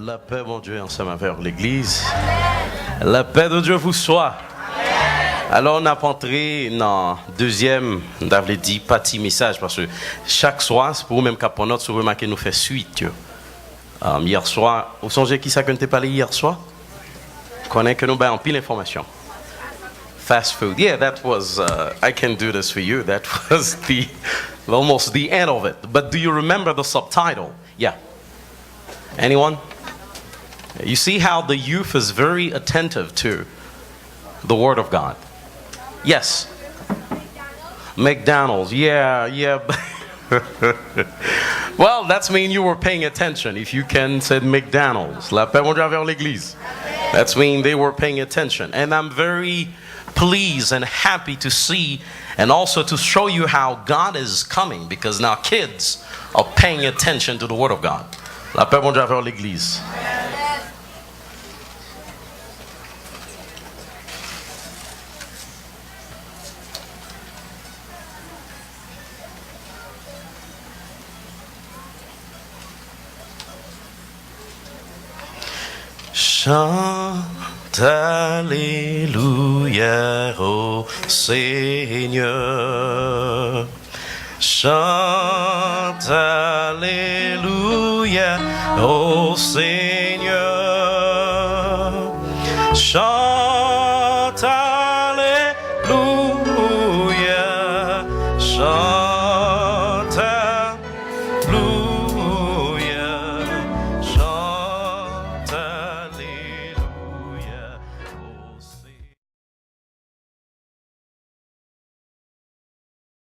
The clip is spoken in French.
La paix, mon Dieu, ensemble avec l'Église. La paix de Dieu vous soit. Alors, on a entré dans le deuxième, d'avoir dit, partie message, parce que chaque soir, c'est pour vous-même qu'à pour notre, vous remarquez, nous fait suite. Hier soir, vous songez qui ça que nous parlé hier soir? Connaît que nous avons pile d'informations. Fast food. Yeah, that was, I can do this for you. That was almost the end of it. But do you remember the subtitle? Yeah. Anyone? You see how the youth is very attentive to the Word of God. Yes. McDonald's. Yeah. Well, that's mean you were paying attention. If you can say McDonald's. La paix, mon Dieu, vers l'Église. That's mean they were paying attention. And I'm very pleased and happy to see and also to show you how God is coming, because now kids are paying attention to the Word of God. La paix, mon Dieu, vers l'Église. Chante Alléluia au Seigneur. Chante Alléluia au Seigneur. Chante Alléluia. Chante